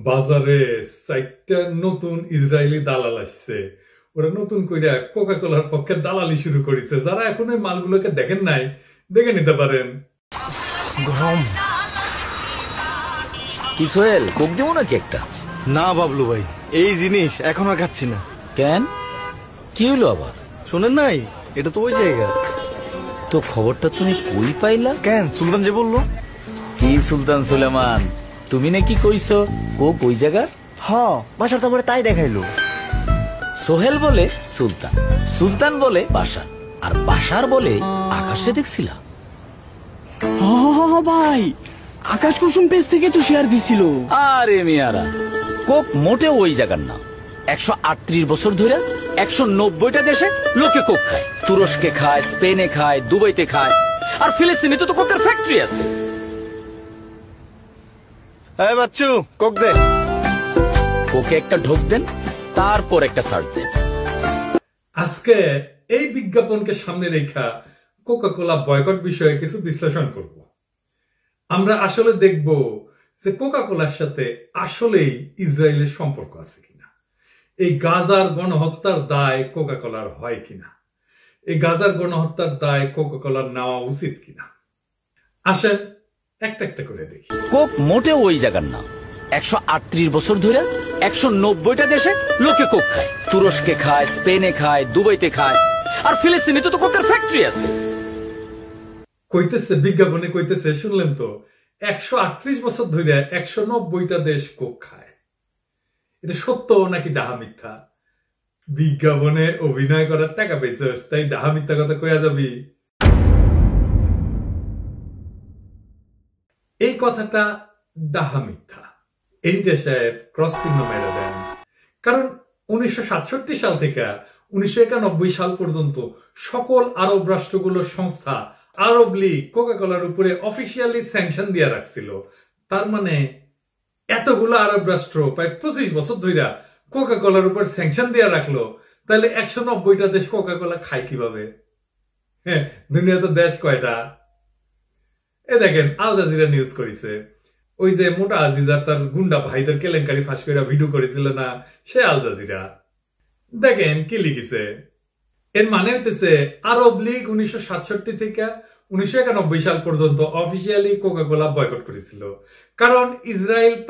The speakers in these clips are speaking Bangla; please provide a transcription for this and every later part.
বাজারে 4টা নতুন ইসরায়েলি দালাল আসছে। ওরা নতুন কইরা কোকা কোলার পক্ষে দালালি শুরু করেছে। যারা এখন এই মালগুলোকে দেখেন নাই, দেখে নিতে পারেন। গরম কি সোহেল, কোক দেবো নাকি একটা? না বাবলু ভাই, এই জিনিস এখন আর খাচ্ছি না। কেন, কি হলো আবার? শোনেন নাই, এটা তো ওই জায়গা। তো খবরটা তুমি কই পাইলা? কেন, সুলতান যে বললো। কি সুলতান সুলেমান, তুমি নাকি কইছো কোক ওই জায়গার? হ্যাঁ, বাসার তো আমার তাই দেখাইলো। সোহেল বলে সুলতান, সুলতান বলে বাসার, আর বাসার বলে আকাশে দেখছিলা। ভাই, আকাশ কুসুম পেজ থেকে তো শেয়ার দিছিল। আরে মিয়ারা, কোক মোটেও ওই জায়গার না। 138 বছর ধরে 190টা দেশে লোকে কোক খায়। তুরস্কে খায়, স্পেনে খায়, দুবাইতে খায়, আর ফিলিস্তিনে তো কোকের ফ্যাক্টরি আছে। এই বাচ্চু, কোক দে। কোকে একটা ঢোক দেন, তারপর একটা সার্চ দেন। আজকে এই বিজ্ঞাপনকে সামনে রেখা কোকা কোলা বয়কট বিষয়ে কিছু বিশ্লেষণ করব। আমরা আসলে দেখব যে কোকা কোলার সাথে আসলেই ইসরায়েলের সম্পর্ক আছে কিনা, এই গাজার গণহত্যার দায় কোকা কোলার হয় কিনা, এই গাজার গণহত্যার দায় কোকা কোলার নেওয়া উচিত কিনা। আসেন একটা একটা করে দেখি। কোক মোটেও ওই জায়গার না। 138 বছর ধরে 190টা দেশে লোকে কোক খায়। তুরস্কে খায়, স্পেনে খায়, দুবাইতে খায়, আর ফিলিস্তিনে তো কোকের ফ্যাক্টরি আছে। কইতেছে বিজ্ঞাপনে, কইতেছে শুনলেন তো, 138 বছর ধরে 190টা দেশ কোক খায়। এটা সত্য নাকি ডাহা মিথ্যা? বিজ্ঞাপনে অভিনয় করার টাকা পেয়েছিস, তাই ডাহা মিথ্যা কথা কইয়া যাবি? এই কথাটা ডাহা মিথ্যা। এডিটর সাহেব ক্রস চিহ্ন মেরে দেন। কারণ 1967 সাল থেকে 1991 সাল পর্যন্ত সকল আরব রাষ্ট্রগুলোর সংস্থা আরব লীগ কোকা কোলার উপরে অফিসিয়ালি স্যাংশন দিয়ে রাখছিল। তার মানে এতগুলো আরব রাষ্ট্র প্রায় 25 বছর ধরে কোকা কোলার উপর স্যাংশন দিয়ে রাখলো, তাহলে 190টা দেশ কোকা কোলা খায় কিভাবে? হ্যাঁ, দুনিয়াতে দেশ কয়টা? এ দেখেন, আল জাজিরা নিউজ করেছে। ওই যে মোটা আজিজা তার গুন্ডা ভাইদের কেলেঙ্কারি ফাঁস করে ভিডিও করেছিল না, সে আল জাজিরা। দেখেন কি লিখেছে। এর মানে হইতেছে আরব লীগ 1967 থেকে 1991 সাল পর্যন্ত অফিসিয়ালি কোকা কোলা বয়কট করেছিল। কারণ ইসরায়েলে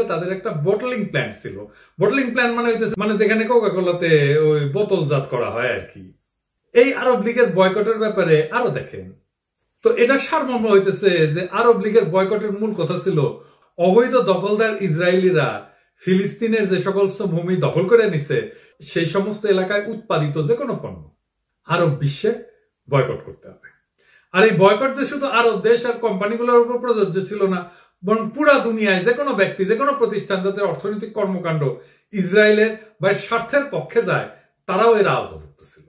তাদের একটা বটলিং প্ল্যান্ট ছিল। বটলিং প্ল্যান্ট মানে হইতেছে মানে যেখানে কোকা কোলাতে ওই বোতলজাত করা হয় আর কি। এই আরব লীগের বয়কটের ব্যাপারে আরো দেখেন। তো এটা সারমর্ম হইতেছে যে আরব লীগের বয়কটের মূল কথা ছিল অবৈধ দখলদার ইসরায়েলিরা ফিলিস্তিনের যে সকল ভূমি দখল করে নিছে সেই সমস্ত এলাকায় উৎপাদিত যে কোনো পণ্য আরব বিশ্বে বয়কট করতে হবে। আর এই বয়কট যে শুধু আরব দেশ আর কোম্পানিগুলোর উপর প্রযোজ্য ছিল না, বরং পুরা দুনিয়ায় যে কোনো ব্যক্তি, যে কোনো প্রতিষ্ঠান যাতে অর্থনৈতিক কর্মকাণ্ড ইসরায়েলের বা স্বার্থের পক্ষে যায়, তারাও এর আওতাভুক্ত ছিল।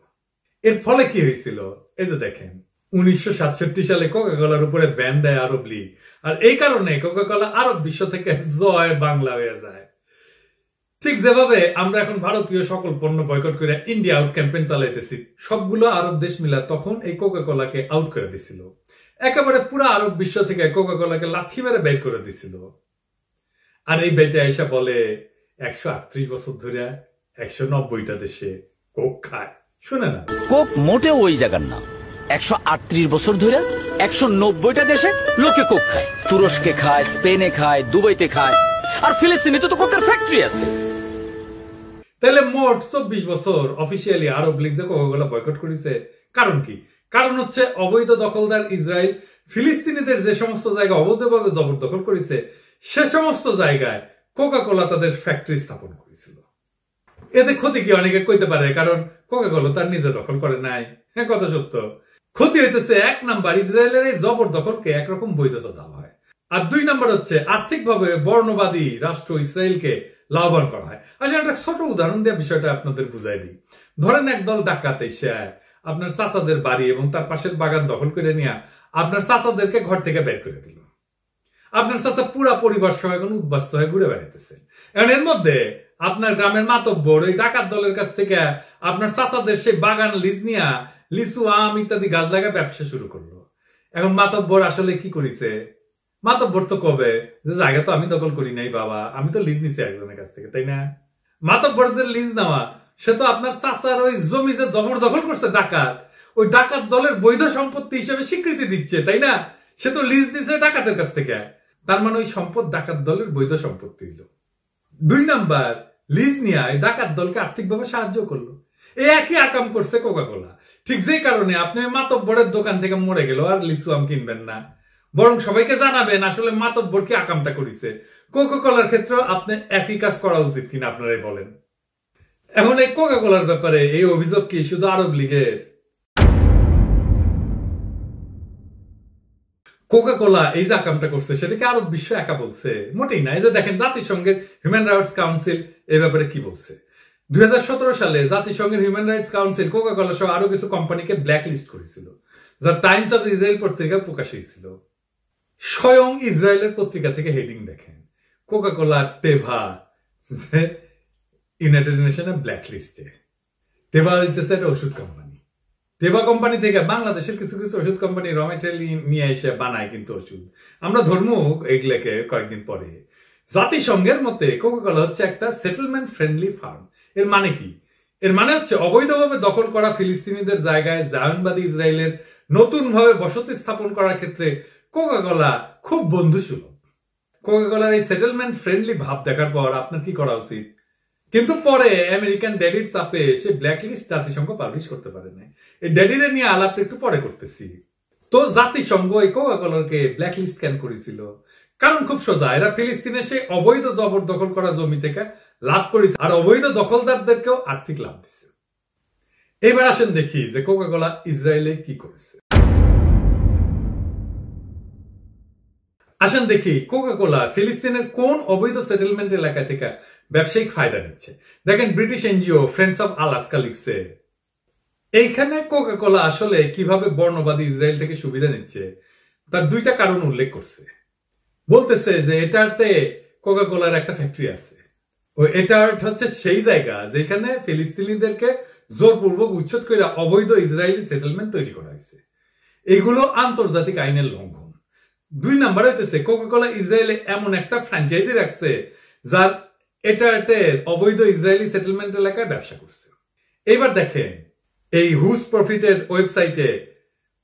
এর ফলে কি হয়েছিল এই যে দেখেন, 1967 সালে কোকা কোলার উপরে ব্যান দেয় আরব লীগ। আর এই কারণে কোকা কোলা আরব বিশ্ব থেকে জয় বাংলা হয়ে যায়। ঠিক যেভাবে আমরা এখন ভারতীয় সকল পণ্য বয়কট করে ইন্ডিয়া আউট ক্যাম্পেইন চালাইতেছি, সবগুলো আরব দেশ মিলা তখন এই কোকা কোলাকে আউট করে দিছিল। একেবারে পুরো আরব বিশ্ব থেকে কোকা কোলাকে লাথি মেরে বের করে দিছিল। আর এই বেটে আইসা বলে 138 বছর ধরে 190টা দেশে কোক খায়। শুনে না, কোক মোটেও ওই জায়গার না। 138 বছর ধরে 190টা দেশে লোকে কোক খায়। তুরস্কে খায়, স্পেনে খায়, দুবাইতে খায়, আর ফিলিস্তিনে তো কোকের ফ্যাক্টরি আছে। তাহলে মোট 24 বছর অফিসিয়ালি আরব লীগ যে কোকা কোলা বয়কট করেছে। কারণ কি? কারণ হচ্ছে অবৈধ দখলদার ইসরায়েল ফিলিস্তিনিদের যে সমস্ত জায়গা অবৈধভাবে জবরদখল করেছে সে সমস্ত জায়গায় কোকা কোলা তাদের ফ্যাক্টরি স্থাপন করেছিল। এতে ক্ষতি কি অনেকে কইতে পারে, কারণ কোকা কোলা তার নিজে দখল করে নাই। হ্যাঁ, কথা সত্য। ক্ষতি হইতেছে 1 নাম্বার, ইসরায়েলের এই জবরদখলকে একরকম বৈধতা দেওয়া হয়। আর 2 নাম্বার হচ্ছে আর্থিকভাবে বর্ণবাদী রাষ্ট্র ইসরায়েলকে লাভবান করা হয়। আসলে একটা ছোট উদাহরণ দিয়ে বিষয়টা আপনাদের বুঝাই দিই। ধরেন একদল ডাকাত এসে আপনার চাচাদের বাড়ি এবং তার পাশের বাগান দখল করে নিয়ে আপনার চাচাদেরকে ঘর থেকে বের করে দিল। আপনার চাচা পুরা পরিবার সহ এখন উদ্বাস্ত হয়ে ঘুরে বেড়াইতেছে। এখন এর মধ্যে আপনার গ্রামের মাতব্বর ওই ডাকাত দলের কাছ থেকে আপনার চাচাদের সেই বাগান লিজ নিয়ে লিচু, আম ইত্যাদি গাছ লাগায় ব্যবসা শুরু করলো। এখন মাতব্বর আসলে কি করেছে? মাতব্বর তো কবে যে জায়গা তো আমি দখল করি নাই বাবা, আমি তো লিজ নিছি একজনের কাছ থেকে, তাই না? মাতব্বর যে লিজ নেওয়া সে তো আপনার চাচার ওই জমি যে জবরদখল করছে ডাকাত, ওই ডাকাত দলের বৈধ সম্পত্তি হিসেবে স্বীকৃতি দিচ্ছে, তাই না? সে তো লিজ দিচ্ছে ডাকাতের কাছ থেকে, তার মানে ওই সম্পদ ডাকাত দলের বৈধ সম্পত্তি হইল। 2 নাম্বার, লিজ নিয়ে ডাকাত দলকে আর্থিকভাবে সাহায্য করলো। এই একই আকাম করছে কোকা-কোলা। ঠিক যে কারণে আপনি মাতব্বরের দোকান থেকে মরে গেল আর লিচু আম কিনবেন না, বরং সবাইকে জানাবেন আসলে মাতব্বর কি আকামটা করেছে। কোকা-কোলার ক্ষেত্রে আপনি একই কাজ করা উচিত কিনা আপনারাই বলেন। এখন এই কোকা-কোলার ব্যাপারে এই অভিযোগ কি শুধু আরব লীগের? কোকা-কোলা এই যে আকামটা করছে সেটাকে আরব বিশ্ব একা বলছে? মোটেই না। এই যে দেখেন জাতিসংঘের হিউম্যান রাইটস কাউন্সিল এই ব্যাপারে কি বলছে। 2017 সালে জাতিসংঘের হিউম্যান রাইটস কাউন্সিল কোকা-কোলা সহ আরো কিছু কোম্পানিকে ব্ল্যাক লিস্ট করেছিল, যা টাইমস অফ ইসরায়েল পত্রিকা প্রকাশ হয়েছিল। স্বয়ং ইসরায়েলের পত্রিকা থেকে হেডিং দেখেন, কোকা-কোলা টেভা ইউনাইটেড নেশনের ব্ল্যাক লিস্টে। টেভা হইতেছে একটা ওষুধ কোম্পানি। টেভা কোম্পানি থেকে বাংলাদেশের কিছু কিছু ওষুধ কোম্পানি র ম্যাটেরিয়াল নিয়ে এসে বানায় কিন্তু ওষুধ, আমরা ধরবো এগুলাকে কয়েকদিন পরে। জাতিসংঘের মতে কোকা-কোলা হচ্ছে একটা সেটেলমেন্ট ফ্রেন্ডলি ফার্ম। এর মানে কি? এর মানে হচ্ছে অবৈধভাবে দখল করা ফিলিস্তিনিদের জায়গায় জায়নবাদী ইসরায়েলের নতুন ভাবে বসতি স্থাপন করার ক্ষেত্রে কোকা-কোলা খুব বন্ধুসুলভ। কোকা-কোলার এই সেটেলমেন্ট ফ্রেন্ডলি ভাব দেখার পর আপনার কি করা উচিত? কিন্তু পরে আমেরিকান ড্যাডির চাপে সে ব্ল্যাক লিস্ট জাতিসংঘ পাবলিশ করতে পারে না। এই ড্যাডিরে নিয়ে আলাপটা একটু পরে করতেছি। তো জাতিসংঘ এই কোকা-কোলাকে ব্ল্যাক লিস্ট কেন করেছিল? কারণ খুব সোজা, এরা ফিলিস্তিনে সেই অবৈধ জবরদখল করা জমি থেকে লাভ করেছে আর অবৈধ দখলদারদেরকেও আর্থিক লাভ দিচ্ছে। এবার আসেন দেখি যে কোকা-কোলা ইসরায়েলে কি করেছে। আসেন দেখি কোকা-কোলা ফিলিস্তিনের কোন অবৈধ সেটেলমেন্ট এলাকা থেকে ব্যবসায়িক ফায়দা নিচ্ছে। দেখেন British NGO friends of Alaska লিখছে, এইখানে কোকা-কোলা আসলে কিভাবে বর্ণবাদী ইসরায়েল থেকে সুবিধা নিচ্ছে তার 2টা কারণ উল্লেখ করছে। বলতেছে যে এটাতে কোকা-কোলার একটা ফ্যাক্টরি আছে, এটা হচ্ছে সেই জায়গা যেখানে ফিলিস্তিনিদেরকে জোরপূর্বক উচ্ছেদ করে অবৈধ ইসরায়েলি সেটেলমেন্ট তৈরি করা হয়েছে। এগুলো আন্তর্জাতিক আইনের লঙ্ঘন। 2 নাম্বার হইতেছে কোকা-কোলা ইসরায়েলে এমন একটা ফ্র্যাঞ্চাইজি রাখছে যার এটা অবৈধ ইসরায়েলি সেটেলমেন্ট এলাকায় ব্যবসা করছে। এবার দেখেন এই হুজ প্রফিটের ওয়েবসাইটে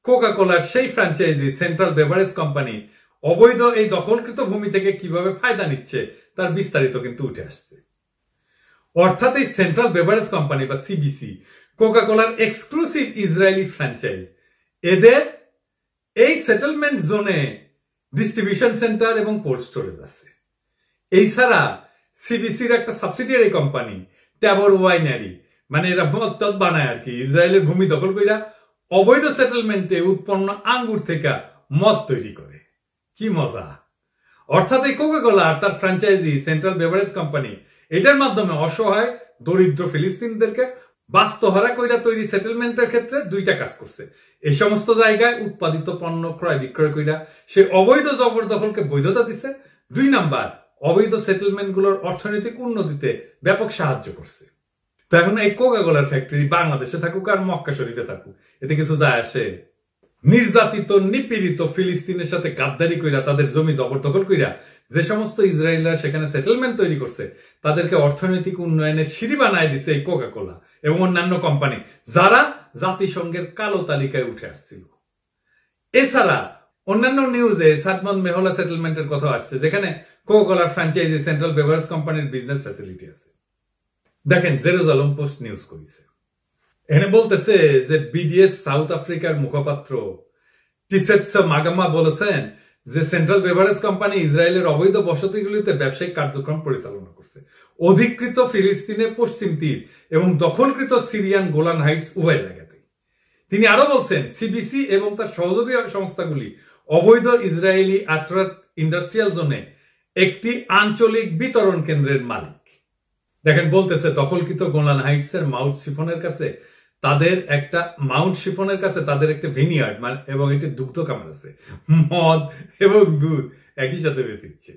কোকা-কোলার সেই ফ্র্যাঞ্চাইজি সেন্ট্রাল বেভারেজ কোম্পানি অবৈধ এই দখলকৃত ভূমি থেকে কিভাবে ফায়দা নিচ্ছে তার বিস্তারিত কিন্তু উঠে আসছে। অর্থাৎ এই সেন্ট্রাল বেভারেজ কোম্পানি বা সিবিসি কোকা-কোলার এক্সক্লুসিভ ইসরায়েলি ফ্র্যাঞ্চাইজ, এদের এই সেটেলমেন্ট জোনে ডিস্ট্রিবিউশন সেন্টার এবং কোল্ড স্টোরেজ আছে। এই ছাড়া সিবিসির একটা সাবসিডিয়ারি কোম্পানি ট্যাবর ওয়াইনারি, মানে এরা মদ বানায় আর কি, ইসরায়েলের ভূমি দখল কইরা অবৈধ সেটেলমেন্টে উৎপন্ন আঙ্গুর থেকে মদ তৈরি করে। কি মজা! অর্থাৎ এই কোকা-কোলা আর তার ফ্র্যাঞ্চাইজি সেন্ট্রাল বেভারেজ কোম্পানি এটার মাধ্যমে অসহায় দরিদ্র ফিলিস্তিনদেরকে বাস্তুহারা কইরা তৈরি সেটেলমেন্টের ক্ষেত্রে 2টা কাজ করছে। এই সমস্ত জায়গায় উৎপাদিত পণ্য ক্রয় বিক্রয় কইরা সে অবৈধ জবরদখলকে বৈধতা দিচ্ছে। 2 নাম্বার, অবৈধ সেটেলমেন্ট গুলোর অর্থনৈতিক উন্নতিতে ব্যাপক সাহায্য করছে। তো এখন এই কোকা-কোলার ফ্যাক্টরি বাংলাদেশে থাকুক আর মক্কা শরীফে থাকুক, এতে কিছু যায় আসে? নির্যাতিত নিপীড়িত ফিলিস্তিনের সাথে গাদ্দারি কইরা তাদের জমি জবরদখল কইরা যে সমস্ত ইসরায়েলরা সেখানে সেটেলমেন্ট তৈরি করছে তাদেরকে অর্থনৈতিক উন্নয়নের সিঁড়ি বানায় দিচ্ছে এই কোকা-কোলা এবং অন্যান্য কোম্পানি, যারা জাতিসংঘের কালো তালিকায় উঠে আসছিল। এছাড়া অন্যান্য নিউজে সাদমান মেহলা সেটেলমেন্টের কথা আসছে, যেখানে কোকা-কোলার ফ্র্যাঞ্চাইজি সেন্ট্রাল বেভারেজ কোম্পানির বিজনেস ফ্যাসিলিটি আছে। দেখেন জেরুজালেম পোস্ট নিউজ করেছে, এখানে বলতেছে যে বিডিএস সাউথ আফ্রিকার মুখপাত্র টিসেটসা মাগামা বলেছেন যে সেন্ট্রাল বেভারেজ কোম্পানি ইসরায়েলের অবৈধ বসতিগুলিতে ব্যবসায়িক কার্যক্রম পরিচালনা করছে, অধিকৃত ফিলিস্তিনের পশ্চিম তীর এবং দখলকৃত সিরিয়ান গোলান হাইটস উভয় জায়গাতে। তিনি আরো বলছেন সিবিসি এবং তার সহযোগী সংস্থাগুলি অবৈধ ইসরায়েলি আর্থ্রাত ইন্ডাস্ট্রিয়াল জোনে একটি আঞ্চলিক বিতরণ কেন্দ্রের মালিক। দেখেন বলতেছে দখলকৃত গোলান হাইটস এর মাউন্ট শিফনের কাছে তাদের একটা ভিনিয়ার্ড এবং একটি দুগ্ধ খামার আছে, মদ এবং দুধ একই সাথে বেচিচ্ছে।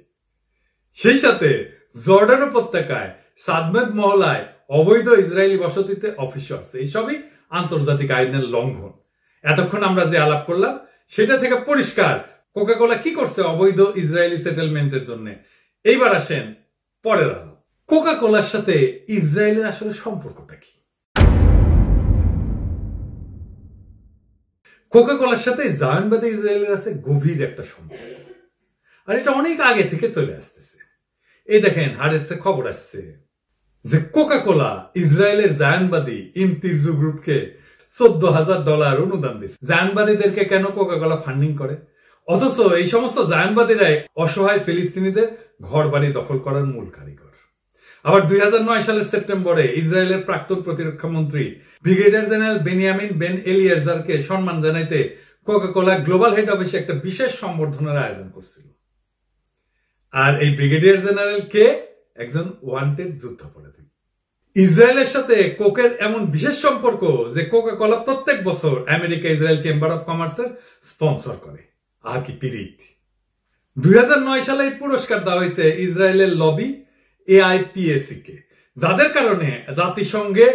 সেই সাথে জর্ডান উপত্যকায় সাদমেদ মহলায় অবৈধ ইসরায়েলি বসতিতে অফিসও আছে। এইসবই আন্তর্জাতিক আইনের লঙ্ঘন। এতক্ষণ আমরা যে আলাপ করলাম সেটা থেকে পরিষ্কার কোকাকোলা কি করছে অবৈধ ইসরায়েলি সেটেলমেন্টের জন্য। এইবার আসেন পরের আলাপ। কোকাকোলার সাথে ইসরায়েলের আসলে সম্পর্কটা কি? কোকাকোলার সাথে জায়নবাদী ইসরায়েলের আছে গভীর একটা সম্পর্ক, আর এটা অনেক আগে থেকে চলে আসতেছে। এই দেখেন হারেছে খবর আসছে যে কোকাকোলা ইসরায়েলের জায়নবাদী ইমতিরজু গ্রুপকে $14,000 অনুদান দিচ্ছে। জায়নবাদীদেরকে কেন কোকাকোলা ফান্ডিং করে? অথচ এই সমস্ত জায়নবাদীরাই অসহায় ফিলিস্তিনিদের ঘর বাড়ি দখল করার মূল কারিগর। আবার 2009 সালের সেপ্টেম্বরে ইসরায়েলের প্রাক্তন প্রতিরক্ষা মন্ত্রী ব্রিগেডিয়ার জেনারেল বেনিয়ামিন বেন এলিয়েজারকে সম্মান জানাইতে কোকাকোলা গ্লোবাল হেড অফিসে একটা বিশেষ সম্বর্ধনার আয়োজন করছিল। আর এই ব্রিগেডিয়ার জেনারেল কে? একজন ওয়ান্টেড যুদ্ধাপরাধী। ইসরায়েলের সাথে কোকের এমন বিশেষ সম্পর্ক যে কোকাকোলা প্রত্যেক বছর আমেরিকা ইসরায়েল চেম্বার অফ কমার্সের স্পন্সর করে। আর কি পিরিত! 2009 সালে এই পুরস্কার দেওয়া হয়েছে ইসরায়েলের লবি AIPAC কে, যাদের কারণে জাতিসংঘে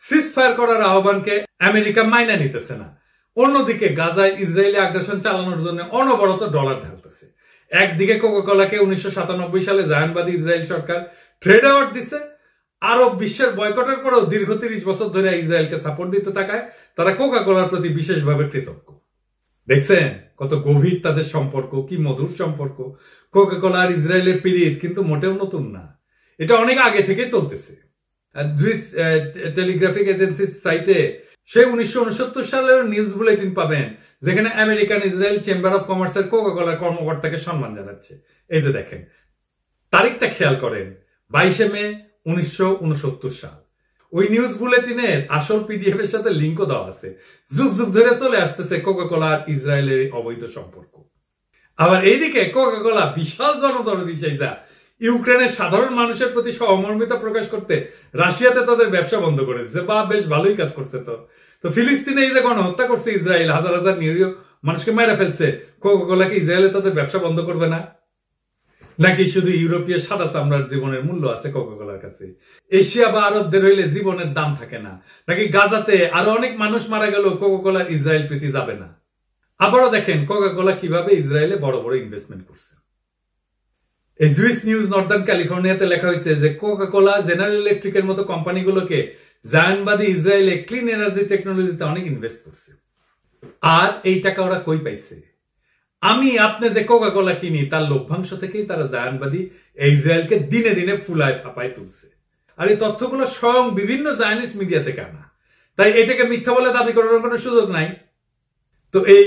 সিজফায়ার করার আহ্বানকে আমেরিকা মাইনা নিতেছে না। অন্যদিকে গাজায় ইসরায়েলি আগ্রাসন চালানোর জন্য অনবরত ডলার ঢালতেছে। একদিকে কোকাকোলাকে 1997 সালে জায়নবাদী ইসরায়েল সরকার ট্রেড অ্যাওয়ার্ড দিছে। আরব বিশ্বের বয়কটের পরেও দীর্ঘ 30 বছর ধরে ইসরায়েলকে সাপোর্ট দিতে থাকায় তারা কোকাকোলার প্রতি বিশেষভাবে কৃতজ্ঞ। দেখছেন কত গভীর তাদের সম্পর্ক, কি মধুর সম্পর্ক। কোকাকোলা আর ইসরায়েলের পিরিত কিন্তু মোটেও নতুন না, এটা অনেক আগে থেকে চলতেছে। সুইস টেলিগ্রাফিক এজেন্সির সাইটে সেই 1969 সালের নিউজ বুলেটিন পাবেন, যেখানে আমেরিকান ইসরায়েল চেম্বার অফ কমার্সের কোকাকোলার কর্মকর্তাকে সম্মান জানাচ্ছে। এই যে দেখেন তারিখটা খেয়াল করেন, 22 মে 1969 সাল। ওই নিউজ বুলেটিনের আসল পিডিএফ এর সাথে লিঙ্কও দেওয়া আছে। যুগ যুগ ধরে চলে আসতেছে কোকাকোলা আর ইসরায়েলের অবৈধ সম্পর্ক। আবার এইদিকে কোকাকোলা বিশাল জনদরদি চাইজা ইউক্রেনের সাধারণ মানুষের প্রতি সহমর্মিতা প্রকাশ করতে রাশিয়াতে তাদের ব্যবসা বন্ধ করে দিচ্ছে। বা বেশ ভালোই কাজ করছে। তো ফিলিস্তিনে এই যে গণহত্যা করছে ইসরায়েল, হাজার হাজার নিরীহ মানুষকে মেরে ফেলছে, কোকাকোলা কি ইসরায়েলে তাদের ব্যবসা বন্ধ করবে না? নাকি শুধু ইউরোপীয় সাদা চামড়ার জীবনের মূল্য আছে কোকাকোলার কাছে? এশিয়া বা আরবদের হইলে জীবনের দাম থাকে না? নাকি গাজাতে আরো অনেক মানুষ মারা গেল কোকাকোলার ইসরায়েল প্রীতি যাবে না? আবারও দেখেন কোকাকোলা কিভাবে ইসরায়েলে বড় বড় ইনভেস্টমেন্ট করছে। এই জুইস নিউজ নর্দার্ন ক্যালিফোর্নিয়াতে লেখা হয়েছে যে কোকাকোলা জেনারেল ইলেকট্রিকের মতো কোম্পানিগুলোকে জায়নবাদী ইসরায়েলে ক্লিন এনার্জি টেকনোলজিতে অনেক ইনভেস্ট করছে। আর এই টাকা ওরা কই পাইছে? আপনি যে কোকাকোলা কিনি তার লভ্যাংশ থেকেই তারা জায়নবাদী ইসরায়েলকে দিনে দিনে ফুলায় ফাপায় তুলছে। আর এই তথ্যগুলো স্বয়ং বিভিন্ন জায়নিস্ট মিডিয়া থেকে আনা, তাই এটাকে মিথ্যা বলে দাবি করার কোনো সুযোগ নাই। তো এই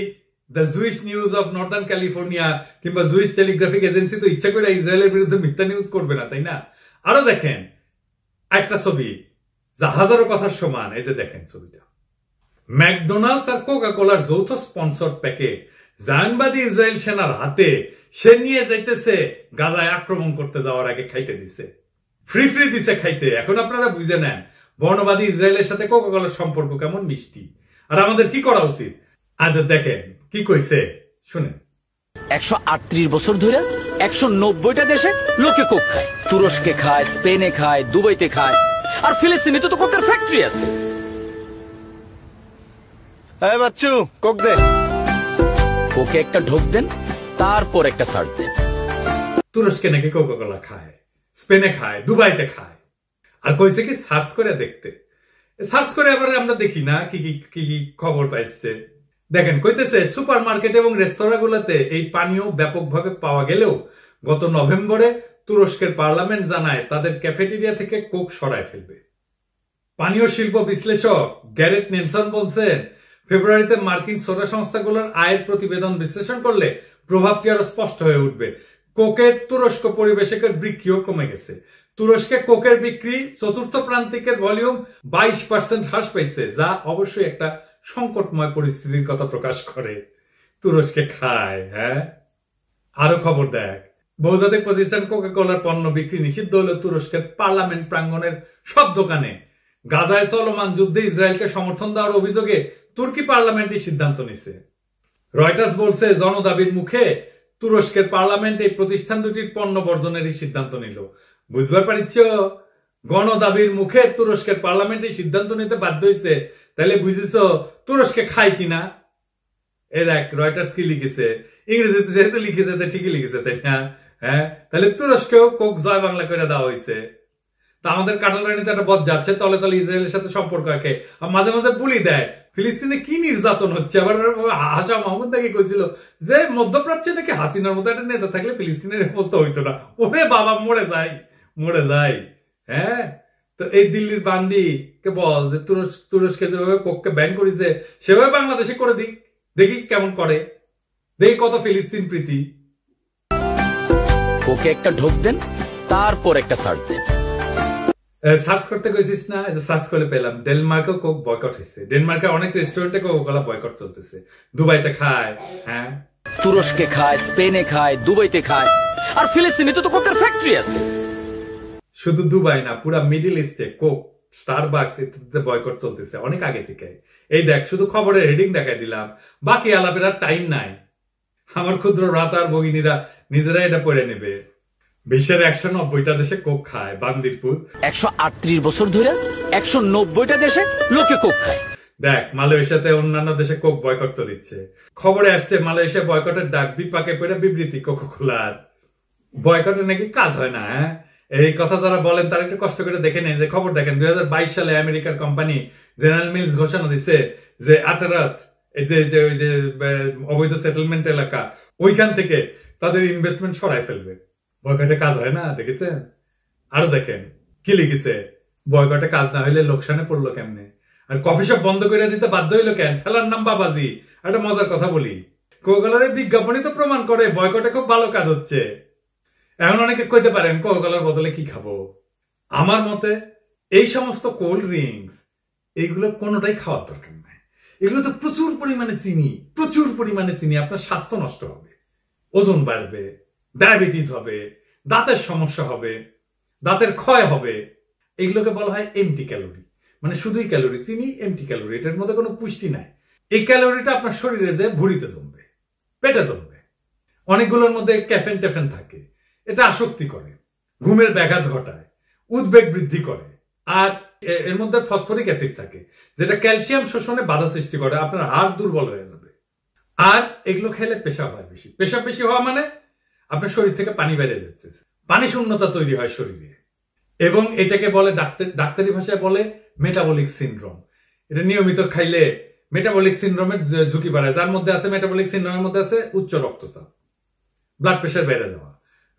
the juice news of Northern California কিংবা জুইস টেলিগ্রাফিক এজেন্সি তো ইচ্ছা করে ইসরায়েলের বিরুদ্ধে মিথ্যা নিউজ করবে না, তাই না? আরো দেখেন একটা ছবি যা হাজারো কথার সমান। এই যে দেখেন ছবিটা, ম্যাকডোনাল্ডস আর কোকাকোলার যৌথ স্পন্সর প্যাকেট জায়নবাদী ইসরায়েল সেনার হাতে সে নিয়ে যাইতেছে গাজায় আক্রমণ করতে যাওয়ার আগে খাইতে দিছে, ফ্রি দিছে খাইতে। এখন আপনারা বুঝে নেন বর্ণবাদী ইসরায়েলের সাথে কোকাকোলার সম্পর্ক কেমন মিষ্টি। আর আমাদের কি করা উচিত? আজ দেখেন কি কইছে, শুনেন। 138 বছর ধরে 190টা দেশে লোকে কোক খায়। তুরস্কে খায়, স্পেনে খায়, দুবাইতে খায়। আর ফিলিস্তিনে তো কোকের ফ্যাক্টরি আছে। এই বাচ্চু কোক দে। কোকে একটা ঢোক দেন, তারপর একটা সার্চ দেন। তুরস্কে নাকি কোকাকোলা খায়, স্পেনে খায়, দুবাইতে খায়। আর কইছে কি সার্চ করে দেখতে। সার্চ করে এবারে আমরা দেখি না কি কি খবর পাইছে। দেখেন কইতেছে সুপার মার্কেট এবং রেস্তোরাঁগুলোতে এই পানীয় ব্যাপকভাবে পাওয়া গেলেও গত নভেম্বরে তুরস্কের পার্লামেন্ট জানায় তাদের ক্যাফেটেরিয়া থেকে কোক সরায় ফেলবে। পানীয় শিল্প বিশ্লেষক গ্যারেট নেলসন বলছেন, ফেব্রুয়ারিতে মার্কিন সোডা সংস্থাগুলোর আয়ের প্রতিবেদন বিশ্লেষণ করলে প্রভাবটি আরো স্পষ্ট হয়ে উঠবে। কোকের তুরস্ক পরিবেশকের বিক্রিও কমে গেছে। তুরস্কে কোকের বিক্রি চতুর্থ প্রান্তিকের ভলিউম 22% হ্রাস পাইছে, যা অবশ্যই একটা সংকটময় পরিস্থিতির কথা প্রকাশ করে। তুরস্কে খায়, হ্যাঁ। আরো খবর দেখ, বহুজাতিক প্রতিষ্ঠান কোকা কোলার পণ্য বিক্রি নিষিদ্ধ হলো তুরস্কের পার্লামেন্ট প্রাঙ্গণের সব দোকানে। গাজায় চলমান যুদ্ধে ইসরায়েলকে সমর্থন দেওয়ার অভিযোগে তুর্কি পার্লামেন্টই সিদ্ধান্ত নিছে। রয়টার্স বলছে জনদাবির মুখে তুরস্কের পার্লামেন্ট এই প্রতিষ্ঠান দুটির পণ্য বর্জনেরই সিদ্ধান্ত নিল। বুঝবার পারিচ্ছ, গণদাবির মুখে তুরস্কের পার্লামেন্ট এই সিদ্ধান্ত নিতে বাধ্য হয়েছে, তাহলে বুঝেছ তুরস্কে খায় কিনা। এই দেখ রয়টার্স কি লিখেছে, ইংরেজিতে যেহেতু লিখেছে ঠিকই লিখেছে, তাই না? হ্যাঁ, তাহলে তুরস্কেও কোক জয় বাংলা করে দেওয়া হয়েছে। তা আমাদের কাটাল রানীতে একটা বদ যাচ্ছে, তলে তলে ইসরায়েলের সাথে সম্পর্ক রাখে, আর মাঝে মাঝে বুলি দেয় ফিলিস্তিনে কি নির্যাতন হচ্ছে। আবার হাসা মাহমুদ নাকি কইছিল যে মধ্যপ্রাচ্যে নাকি হাসিনার মতো একটা নেতা থাকলে ফিলিস্তিনের অবস্থা হইতো না। ওরে বাবা, মরে যাই। হ্যাঁ, তো এই দিল্লির বান্দি কে বল যে তুরস্কে যেভাবে কোককে ব্যান করেছে সেভাবে বাংলাদেশে করে দিক, দেখি কেমন করে, দেখি কত ফিলিস্তিন প্রীতি। কোকে একটা ঢোক দেন, তারপর একটা সার্চ দেন। সার্চ করতে কইছিস না, সার্চ করে পেলাম ডেনমার্কেও কোক বয়কট হয়েছে। ডেনমার্কের অনেক রেস্টুরেন্টে কোকা-কোলা বয়কট চলতেছে। দুবাইতে খায়, হ্যাঁ, তুরস্কে খায়, স্পেনে খায়, দুবাইতে খায়, আর ফিলিস্তিনে তো কোকের ফ্যাক্টরি আছে। শুধু দুবাই না, পুরা মিডল ইস্টে কোক, স্টারবাকস ইত্যাদিতে বয়কট চলতেছে অনেক আগে থেকে। এই দেখ, শুধু খবরের হেডিং দেখাই দিলাম, বাকি আলাপের আর টাইম নাই। আমার ক্ষুদ্র ভ্রাতার ভগিনীরা নিজেরা এটা পড়ে নেবে। বিশ্বের 190টা দেশে কোক খায় বান্দিরপুর। 138 বছর ধরে 190টা দেশে লোকে কোক খায়। দেখ, মালয়েশিয়াতে অন্যান্য দেশে কোক বয়কট চলিচ্ছে। খবরে আসছে মালয়েশিয়া বয়কটের ডাক, বিপাকে পড়ে বিবৃতি কোকা-কোলার। বয়কটে নাকি কাজ হয় না। হ্যাঁ, এই কথা যারা বলেন তারা একটু কষ্ট করে দেখে নেন যে খবর দেখেন 2022 সালে আমেরিকার কোম্পানি জেনারেল মিলস ঘোষণা দিচ্ছে যে আতারাত, এই যে ওই যে অবৈধ সেটেলমেন্ট এলাকা, ওইখান থেকে তাদের ইনভেস্টমেন্ট সরাই ফেলবে। বয়কটে কাজ হয় না, দেখেছেন? আরো দেখেন কি লিখেছে, বয়কটে কাজ না হইলে লোকসানে পড়লো কেমনে, আর কফি শপ বন্ধ করে দিতে বাধ্য হইলো কেন? ঠেলার নাম বাবাজি। একটা মজার কথা বলি, কোকা-কোলার বিজ্ঞাপনই তো প্রমাণ করে বয়কটে খুব ভালো কাজ হচ্ছে। এখন অনেকে কইতে পারেন কোকা-কোলার বদলে কি খাবো। আমার মতে এই সমস্ত কোল্ড ড্রিঙ্কস, এইগুলো কোনোটাই খাওয়ার দরকার নাই। এগুলো তো প্রচুর পরিমাণে চিনি। আপনার স্বাস্থ্য নষ্ট হবে, ওজন বাড়বে, ডায়াবেটিস হবে, দাঁতের সমস্যা হবে, দাঁতের ক্ষয় হবে। এগুলোকে বলা হয় এমটি ক্যালোরি, মানে শুধুই ক্যালোরি, চিনি এমটি ক্যালোরি, এটার মধ্যে কোনো পুষ্টি নাই। এই ক্যালোরিটা আপনার শরীরে যে ভুঁড়িতে জমবে, পেটে জমবে। অনেকগুলোর মধ্যে ক্যাফেন ট্যাফেন থাকে, এটা আসক্তি করে, ঘুমের ব্যাঘাত ঘটায়, উদ্বেগ বৃদ্ধি করে। আর এর মধ্যে ফসফরিক অ্যাসিড থাকে, যেটা ক্যালসিয়াম শোষণে বাধা সৃষ্টি করে, আপনার হাড় দুর্বল হয়ে যাবে। আর এগুলো খেলে পেশাব হয় বেশি। পেশাব বেশি হওয়া মানে আপনার শরীর থেকে পানি বেড়ে যাচ্ছে, পানি শূন্যতা তৈরি হয় শরীরে, এবং এটাকে বলে ডাক্তারি ভাষায় বলে মেটাবলিক সিনড্রোম। এটা নিয়মিত খাইলে মেটাবলিক সিনড্রোমের ঝুঁকি বাড়ায়। যার মধ্যে আছে মেটাবলিক সিনড্রোমের মধ্যে আছে উচ্চ রক্তচাপ, ব্লাড প্রেশার বেড়ে যাওয়া,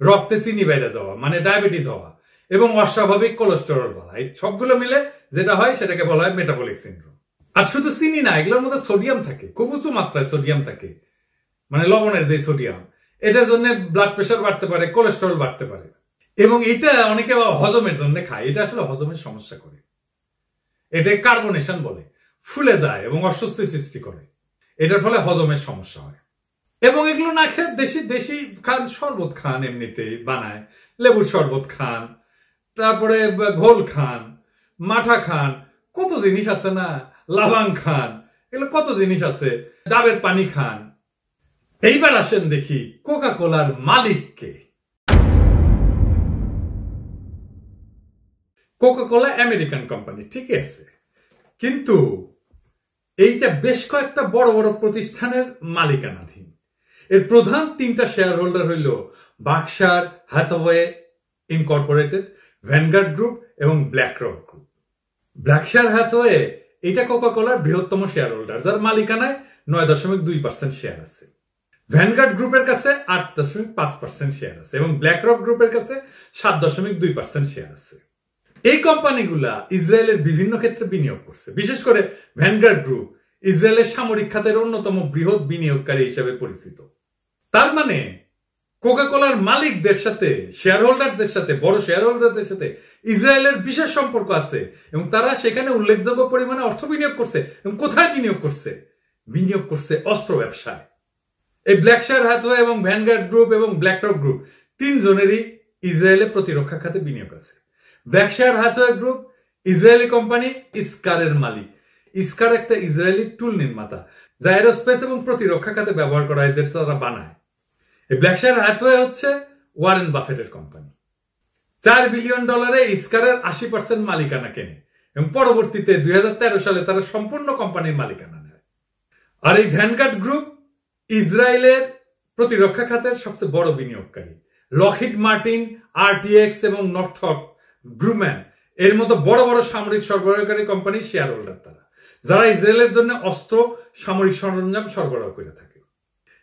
রক্তে চিনি বেড়ে যাওয়া মানে ডায়াবেটিস হওয়া, এবং অস্বাভাবিক কোলেস্টেরল বাড়া। এই সবগুলো মিলে যেটা হয় সেটাকে বলা হয় মেটাবলিক সিনড্রোম। আর শুধু চিনি না, এগুলোর মধ্যে সোডিয়াম থাকে, খুব উঁচু মাত্রায় সোডিয়াম থাকে, মানে লবণের যে সোডিয়াম, এটার জন্য ব্লাড প্রেশার বাড়তে পারে, কোলেস্টেরল বাড়তে পারে। এবং এটা অনেকে হজমের জন্য খায়, এটা আসলে হজমের সমস্যা করে, এটা কার্বনেশন বলে, ফুলে যায় এবং অস্বস্তি সৃষ্টি করে, এটার ফলে হজমের সমস্যা হয়। এবং এগুলো না খেয়ে দেশি খান, শরবত খান, এমনিতেই বানায়, লেবুর শরবত খান, তারপরে ঘোল খান, মাঠা খান, কত জিনিস আছে না, লাবাং খান, এগুলো কত জিনিস আছে, ডাবের পানি খান। এইবার আসেন দেখি কোকা-কোলার মালিককে। কোকা-কোলা আমেরিকান কোম্পানি, ঠিক আছে, কিন্তু এইটা বেশ কয়েকটা বড় বড় প্রতিষ্ঠানের মালিকানাধীন। এর প্রধান 3টা শেয়ার হোল্ডার হইল Berkshire Hathaway Incorporated, vanguard group এবং ব্ল্যাকরক গ্রুপ। বার্কশায়ার হ্যাথওয়ে এটা কোকা-কোলার বৃহত্তম শেয়ার হোল্ডার, যার মালিকানায় 9.2% শেয়ার আছে। ভ্যানগার্ড গ্রুপের কাছে 8.5% শেয়ার আছে এবং ব্ল্যাকরক গ্রুপের কাছে 7.2% শেয়ার আছে। এই কোম্পানিগুলা ইসরায়েলের বিভিন্ন ক্ষেত্রে বিনিয়োগ করছে। বিশেষ করে ভ্যানগার্ড গ্রুপ ইসরায়েলের সামরিক খাতের অন্যতম বৃহৎ বিনিয়োগকারী হিসেবে পরিচিত। তার মানে কোকা-কোলার মালিকদের সাথে, শেয়ার হোল্ডারদের সাথে, বড় শেয়ার হোল্ডারদের সাথে ইসরায়েলের বিশেষ সম্পর্ক আছে এবং তারা সেখানে উল্লেখযোগ্য পরিমাণে অর্থ বিনিয়োগ করছে। এবং কোথায় বিনিয়োগ করছে? বিনিয়োগ করছে অস্ত্র ব্যবসায়। এই বার্কশায়ার হ্যাথওয়ে এবং ভ্যানগার্ড গ্রুপ এবং ব্ল্যাকরক গ্রুপ তিনজনেরই ইসরায়েলের প্রতিরক্ষা খাতে বিনিয়োগ আছে। ব্র্যাকশায়ার হ্যাথওয়ে গ্রুপ ইসরায়েলি কোম্পানি ইস্কারের মালিক। ইস্কার একটা ইসরায়েলি টুল নির্মাতা যা এরোস্পেস এবং প্রতিরক্ষা খাতে ব্যবহার করা হয়, যেটা তারা বানায়। এই ব্র্যাকশায়ার হ্যাথওয়ে হচ্ছে ওয়ারেন বাফেটের কোম্পানি। $4 বিলিয়ন ইস্কারের 80% মালিকানা কেনে এবং পরবর্তীতে 2013 সালে তারা সম্পূর্ণ কোম্পানির মালিকানা নেয়। আর এই ভ্যানগার্ড গ্রুপ ইসরায়েলের প্রতিরক্ষা খাতের সবচেয়ে বড় বিনিয়োগকারী। লকহিড মার্টিন, আরটিএক্স এবং নর্থরপ গ্রুম্যান এর মতো বড় বড় সামরিক সরবরাহকারী কোম্পানির শেয়ার হোল্ডার তারা, যারা ইসরায়েলের জন্য অস্ত্র, সামরিক সরঞ্জাম সরবরাহ করে থাকে।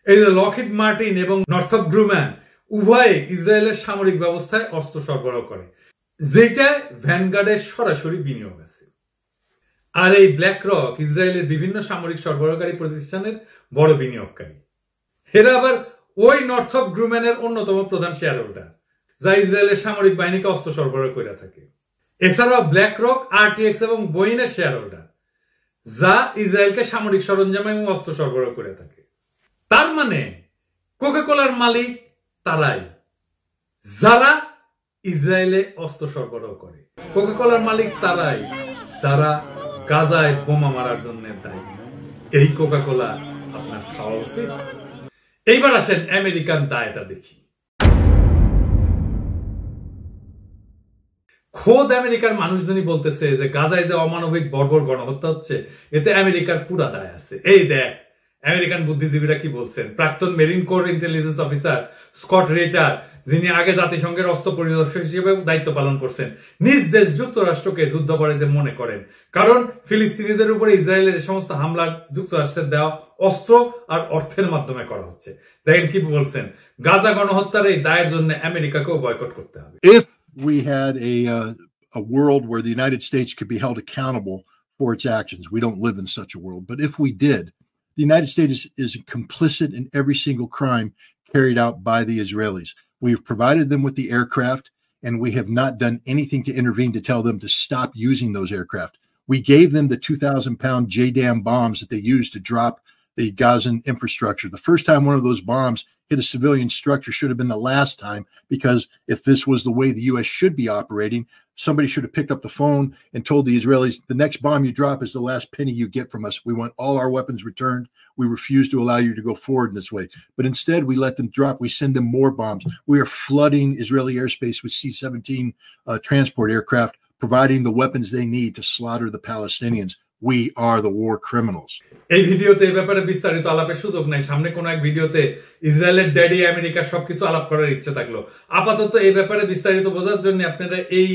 এই যে লকহিড মার্টিন এবং নর্থরপ গ্রুম্যান উভয়ে ইসরায়েলের সামরিক ব্যবস্থায় অস্ত্র সরবরাহ করে, যেটায় ভ্যানগার্ডের সরাসরি বিনিয়োগ আছে। আর এই ব্ল্যাক রক ইসরায়েলের বিভিন্ন সামরিক সরবরাহকারী প্রতিষ্ঠানের বড় বিনিয়োগকারী। এরা আবার ওই নর্থরপ গ্রুম্যানের অন্যতম প্রধান শেয়ার হোল্ডার, যা ইসরায়েলের সামরিক বাহিনীকে অস্ত্র সরবরাহ করে থাকে। এছাড়াও ব্ল্যাক রক, আরটিএক্স এবং বোয়িনের শেয়ার হোল্ডার, যা ইসরায়েলকে সামরিক সরঞ্জাম এবং অস্ত্র সরবরাহ করে থাকে। তার মানে কোকাকোলার মালিক তারাই, যারা ইসরায়েলে অস্ত্র সরবরাহ করে। কোকাকোলার মালিক তারাই, যারা গাজায় বোমা মারার জন্য দায়ী। এই কোকাকোলা আপনার খাওয়া উচিত। এইবার আসেন আমেরিকান দায়টা দেখি। খোদ আমেরিকার মানুষজনই বলতেছে যে গাজায় যে অমানবিক বর্বর গণহত্যা হচ্ছে, এতে আমেরিকার পুরা দায় আছে। এই দেখ আমেরিকান বুদ্ধিজীবীরা কি বলছেন। প্রাক্তন marine corps intelligence officer Scott Ritter, যিনি আগে জাতিসংঘের অস্ত্র পরিদর্শক হিসেবে দায়িত্ব পালন করছেন, নিজ দেশ যুক্তরাষ্ট্রকে যুদ্ধাপরাধীদের মনে করেন, কারণ ফিলিস্তিনিদের উপরে ইসরায়েলের এই সমস্ত হামলা যুক্তরাষ্ট্রের দেওয়া অস্ত্র আর অর্থের মাধ্যমে করা হচ্ছে। দেখেন কি বলছেন, গাজা গণহত্যার এই দায়ের জন্য আমেরিকাকেও বয়কট করতে হবে। If we had a world where the United States could be held accountable for its actions, we don't live in such a world, but if we did, the United States is complicit in every single crime carried out by the Israelis. We have provided them with the aircraft, and we have not done anything to intervene to tell them to stop using those aircraft. We gave them the 2,000-pound JDAM bombs that they used to drop the Gazan infrastructure. The first time one of those bombs hit a civilian structure should have been the last time, because if this was the way the U.S. should be operating, somebody should have picked up the phone and told the Israelis, the next bomb you drop is the last penny you get from us. We want all our weapons returned. We refuse to allow you to go forward in this way. But instead, we let them drop. We send them more bombs. We are flooding Israeli airspace with C-17 transport aircraft, providing the weapons they need to slaughter the Palestinians. We are the war criminals. এই ভিডিওতে এই ব্যাপারে বিস্তারিত আলাপের সুযোগ নাই। সামনে কোন এক ভিডিওতে ইসরায়েলের ড্যাডি আমেরিকা সবকিছু আলাপ করার ইচ্ছে থাকলো। আপাতত এই ব্যাপারে বিস্তারিত বোঝার জন্য আপনারা এই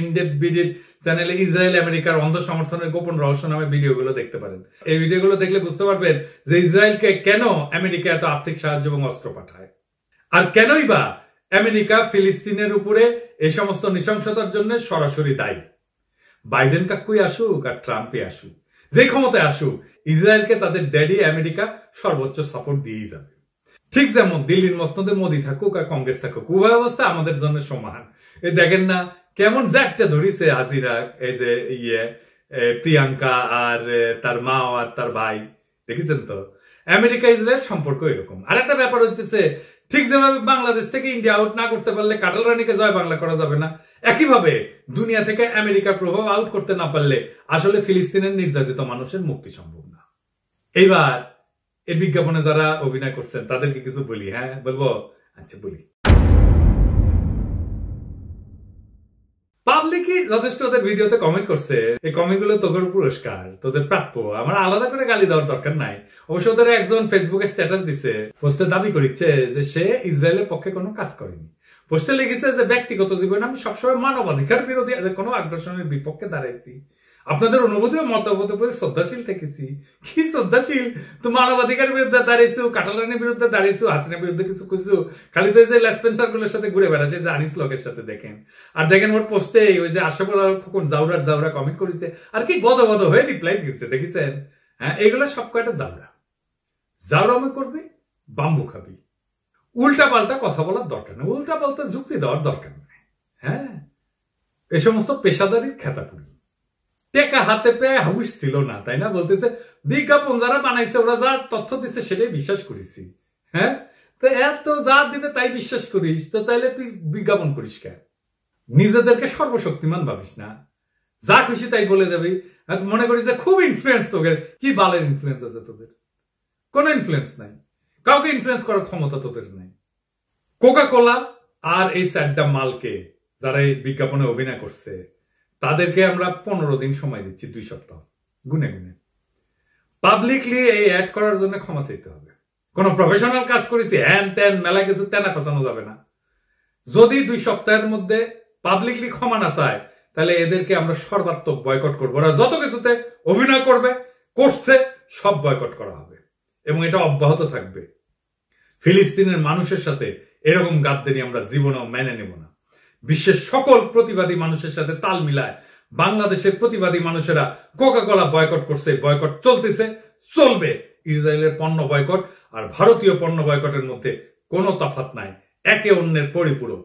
ইনডেপথ ভিডিওর চ্যানেলে ইসরায়েল আমেরিকার অন্ধ সমর্থনের গোপন রহস্য নামে ভিডিওগুলো দেখতে পারেন। এই ভিডিওগুলো দেখলে বুঝতে পারবেন যে ইসরায়েলকে কেন আমেরিকা এত আর্থিক সাহায্য এবং অস্ত্র পাঠায়, আর কেনই বা আমেরিকা ফিলিস্তিনের উপরে এই সমস্ত নৃশংসতার জন্য সরাসরি দায়ী। বাইডেন কাকুই আসুক আর ট্রাম্পই আসুক, যে ক্ষমতায় আসুক, ইসরায়েলকে তাদের ড্যাডি আমেরিকা সর্বোচ্চ সাপোর্ট দিয়েই যাবে। ঠিক যেমন দিল্লির মসনদে মোদি থাকুক আর কংগ্রেস থাকুক, উভয় অবস্থা আমাদের জন্য সমান। এই দেখেন না কেমন জ্যাকটা ধরিছে হাজিরা, এই যে প্রিয়াঙ্কা আর তার মা আর তার ভাই, দেখেছেন তো? আমেরিকা ইসরায়েল সম্পর্ক এরকম। আর একটা ব্যাপার হচ্ছে, ঠিক যেভাবে বাংলাদেশ থেকে ইন্ডিয়া আউট না করতে পারলে কাটাল রানীকে জয় বাংলা করা যাবে না, একইভাবে দুনিয়া থেকে আমেরিকার প্রভাব আউট করতে না পারলে আসলে ফিলিস্তিনের নির্যাতিত মানুষের মুক্তি সম্ভব না। এইবার এই বিজ্ঞাপনে যারা অভিনয় করছেন তাদেরকে কিছু বলি। হ্যাঁ বলবো, আচ্ছা বলি। পাবলিকই যথেষ্ট ওদের ভিডিওতে কমেন্ট করছে, এই কমেন্ট গুলো তোদের পুরস্কার, তোদের প্রাপ্য। আমার আলাদা করে গালি দেওয়ার দরকার নাই। অবশ্য ওদের একজন ফেসবুকে স্ট্যাটাস দিছে, পোস্টে দাবি করছে যে সে ইসরায়েলের পক্ষে কোনো কাজ করেনি। পোস্টে লিখেছে যে ব্যক্তিগত জীবনে আমি সবসময় মানবাধিকার বিরোধী কোনো আগ্রাসনের বিপক্ষে দাঁড়াইছি, আপনাদের অনুভূতি ও মতামতের প্রতি শ্রদ্ধাশীল থেকেছি। কি শ্রদ্ধাশীল? তো মানবাধিকার বিরুদ্ধে দাঁড়িয়েছো, কাটালানের বিরুদ্ধে দাঁড়িয়েছো, হাসিনার বিরুদ্ধে কিছু কিছু, খালি তো এই যে লেসপেন্সার গুলোর সাথে ঘুরে বেড়াচ্ছে, যে আনিস লোকের সাথে দেখেন। আর দেখেন ওর পোস্টে ওই যে আশাফুল খোকন জাউরা কমেন্ট করেছে, আর কি গদ হয়ে রিপ্লাই দিচ্ছে, দেখেছেন? হ্যাঁ, এইগুলো সব কয়টা জাউরামি করবি, বাম্বু খাবি, উল্টা পাল্টা কথা বলার দরকার নেই, উল্টা পাল্টা যুক্তি দেওয়ার দরকার নেই। হ্যাঁ, এ সমস্ত পেশাদারির খেতাপুরি টেকা হাতে পেয়ে হুশ ছিল না, তাই না? বলতেছে বিজ্ঞাপন যারা বানাইছে ওরা যা তথ্য দিচ্ছে সেটাই বিশ্বাস করেছি। হ্যাঁ, তো এত যা দিবে তাই বিশ্বাস করিস, তো তাইলে তুই বিজ্ঞাপন করিস কেন? নিজেদেরকে সর্বশক্তিমান ভাবিস না, যা খুশি তাই বলে যাবি। মনে করিস যে খুব ইনফ্লুয়েন্স, তোদের কি বালের ইনফ্লুয়েন্স আছে? তোদের কোনো ইনফ্লুয়েন্স নাই, কাউকে ইনফ্লুয়েন্স করার ক্ষমতা তোদের নাই। কোকা কোলা আর এই স্যাডটা মালকে যারা এই বিজ্ঞাপনে অভিনয় করছে তাদেরকে আমরা 15 দিন সময় দিচ্ছি, 2 সপ্তাহ গুনে গুনে। পাবলিকলি এই অ্যাড করার জন্য ক্ষমা চাইতে হবে। কোন প্রফেশনাল কাজ করেছি হ্যান ত্যান মেলা কিছু তেনা পেছানো যাবে না। যদি 2 সপ্তাহের মধ্যে পাবলিকলি ক্ষমা না চায় তাহলে এদেরকে আমরা সর্বাত্মক বয়কট করবো। ওরা যত কিছুতে অভিনয় করছে সব বয়কট করা হবে এবং এটা অব্যাহত থাকবে। ফিলিস্তিনের মানুষের সাথে এরকম গাদ্দারি আমরা জীবনেও মেনে নেব না। বিশ্বের সকল প্রতিবাদী মানুষের সাথে তাল মিলায় বাংলাদেশের প্রতিবাদী মানুষেরা কোকা কোলা বয়কট করছে, বয়কট চলতেছে, চলবে। ইসরায়েলের পণ্য বয়কট আর ভারতীয় পণ্য বয়কটের মধ্যে কোনো তফাৎ নাই, একে অন্যের পরিপূরক।